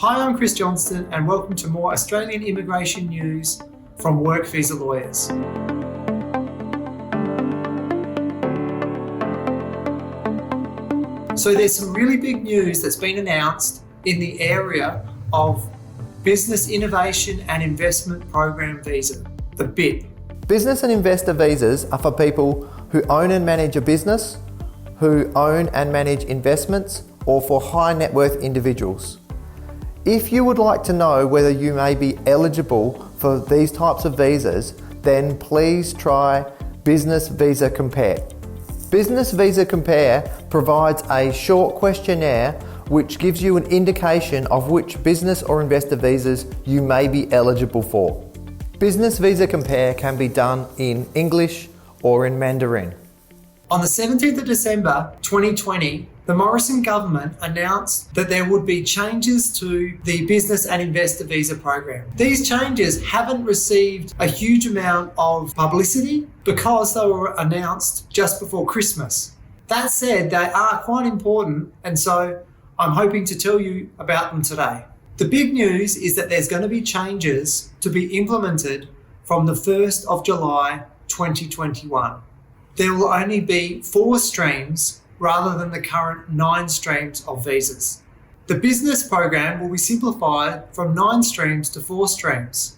Hi, I'm Chris Johnston and welcome to more Australian immigration news from Work Visa Lawyers. So there's some really big news that's been announced in the area of Business Innovation and Investment Program Visa, the BIP. Business and investor visas are for people who own and manage a business, who own and manage investments, or for high net worth individuals. If you would like to know whether you may be eligible for these types of visas, then please try Business Visa Compare. Business Visa Compare provides a short questionnaire which gives you an indication of which business or investor visas you may be eligible for. Business Visa Compare can be done in English or in Mandarin. On the 17th of December 2020, the Morrison government announced that there would be changes to the business and investor visa program. These changes haven't received a huge amount of publicity because they were announced just before Christmas. That said, they are quite important, and so I'm hoping to tell you about them today. The big news is that there's going to be changes to be implemented from the 1st of July 2021. There will only be 4 streams rather than the current 9 streams of visas. The business program will be simplified from 9 streams to 4 streams.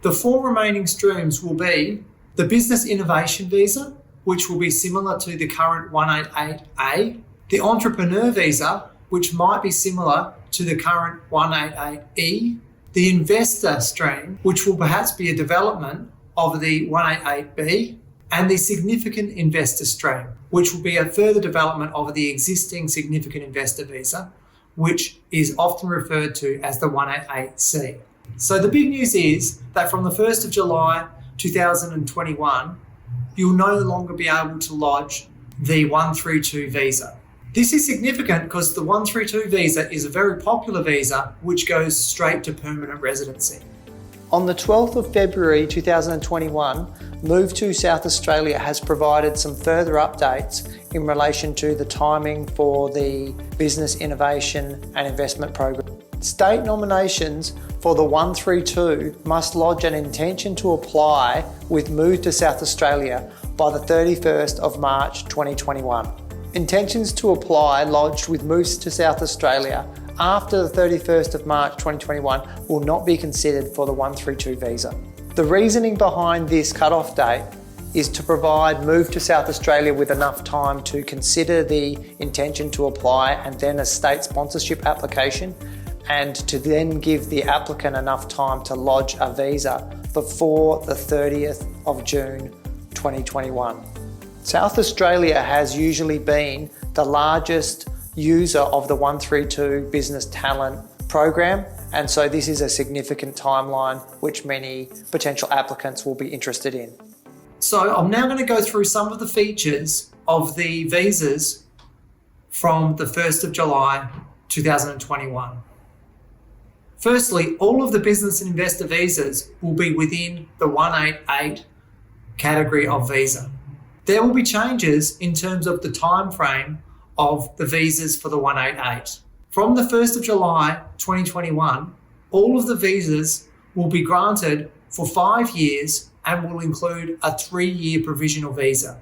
The 4 remaining streams will be the Business Innovation Visa, which will be similar to the current 188A, the Entrepreneur Visa, which might be similar to the current 188E, the Investor Stream, which will perhaps be a development of the 188B, and the Significant Investor Stream, which will be a further development of the existing Significant Investor Visa, which is often referred to as the 188C. So the big news is that from the 1st of July 2021, you'll no longer be able to lodge the 132 visa. This is significant because the 132 visa is a very popular visa which goes straight to permanent residency. On the 12th of February 2021, Move to South Australia has provided some further updates in relation to the timing for the Business Innovation and Investment Program. State nominations for the 132 must lodge an intention to apply with Move to South Australia by the 31st of March 2021. Intentions to apply lodged with Move to South Australia after the 31st of March 2021 will not be considered for the 132 visa. The reasoning behind this cut-off date is to provide Move to South Australia with enough time to consider the intention to apply and then a state sponsorship application, and to then give the applicant enough time to lodge a visa before the 30th of June 2021. South Australia has usually been the largest user of the 132 Business Talent Program, and so this is a significant timeline which many potential applicants will be interested in. So I'm now going to go through some of the features of the visas from the 1st of July 2021. Firstly, all of the business and investor visas will be within the 188 category of visa. There will be changes in terms of the time frame of the visas for the 188. From the 1st of July 2021, all of the visas will be granted for 5 years and will include a 3-year provisional visa.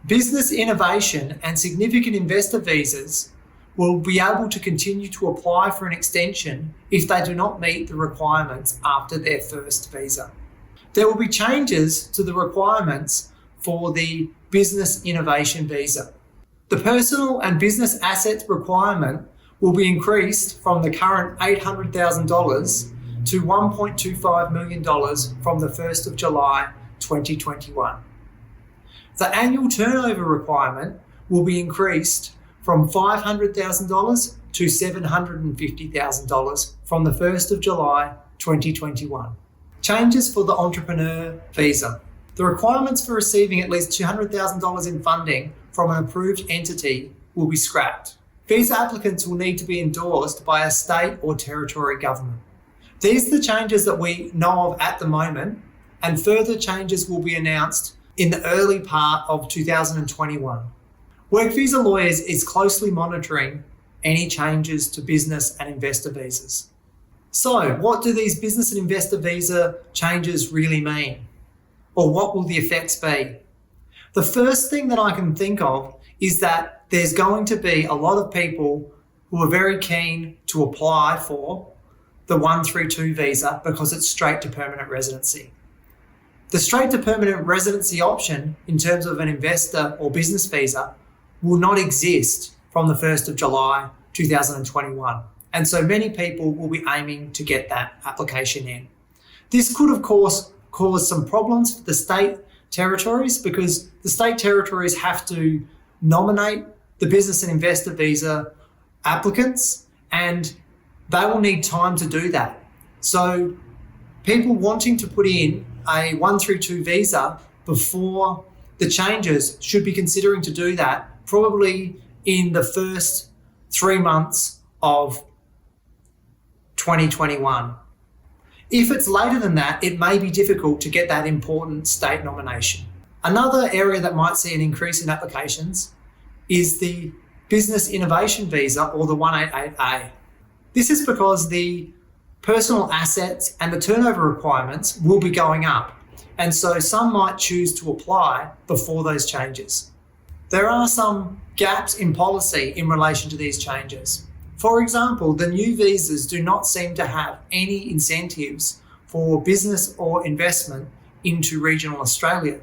Business innovation and significant investor visas will be able to continue to apply for an extension if they do not meet the requirements after their first visa. There will be changes to the requirements for the Business Innovation Visa. The personal and business assets requirement will be increased from the current $800,000 to $1.25 million from the 1st of July 2021. The annual turnover requirement will be increased from $500,000 to $750,000 from the 1st of July 2021. Changes for the Entrepreneur Visa. The requirements for receiving at least $200,000 in funding from an approved entity will be scrapped. Visa applicants will need to be endorsed by a state or territory government. These are the changes that we know of at the moment, and further changes will be announced in the early part of 2021. Work Visa Lawyers is closely monitoring any changes to business and investor visas. So, what do these business and investor visa changes really mean? Or what will the effects be? The first thing that I can think of is that there's going to be a lot of people who are very keen to apply for the 132 visa because it's straight to permanent residency. The straight to permanent residency option in terms of an investor or business visa will not exist from the 1st of July 2021. And so many people will be aiming to get that application in. This could, of course, cause some problems for the state territories because the state territories have to nominate the business and investor visa applicants and they will need time to do that. So people wanting to put in a 132 visa before the changes should be considering to do that probably in the first 3 months of 2021. If it's later than that, it may be difficult to get that important state nomination. Another area that might see an increase in applications is the Business Innovation Visa or the 188A. This is because the personal assets and the turnover requirements will be going up, and so some might choose to apply before those changes. There are some gaps in policy in relation to these changes. For example, the new visas do not seem to have any incentives for business or investment into regional Australia.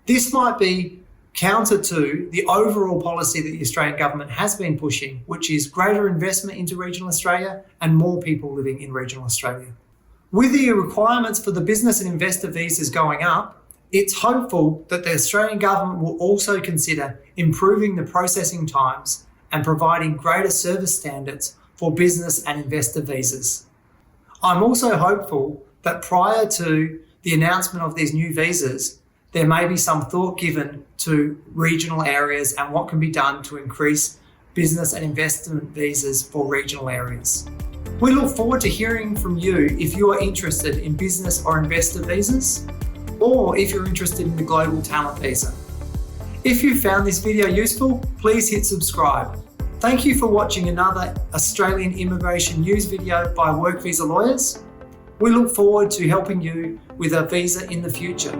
This might be counter to the overall policy that the Australian government has been pushing, which is greater investment into regional Australia and more people living in regional Australia. With the requirements for the business and investor visas going up, it's hopeful that the Australian government will also consider improving the processing times and providing greater service standards for business and investor visas. I'm also hopeful that prior to the announcement of these new visas, there may be some thought given to regional areas and what can be done to increase business and investment visas for regional areas. We look forward to hearing from you if you are interested in business or investor visas, or if you're interested in the global talent visa. If you found this video useful, please hit subscribe. Thank you for watching another Australian immigration news video by Work Visa Lawyers. We look forward to helping you with a visa in the future.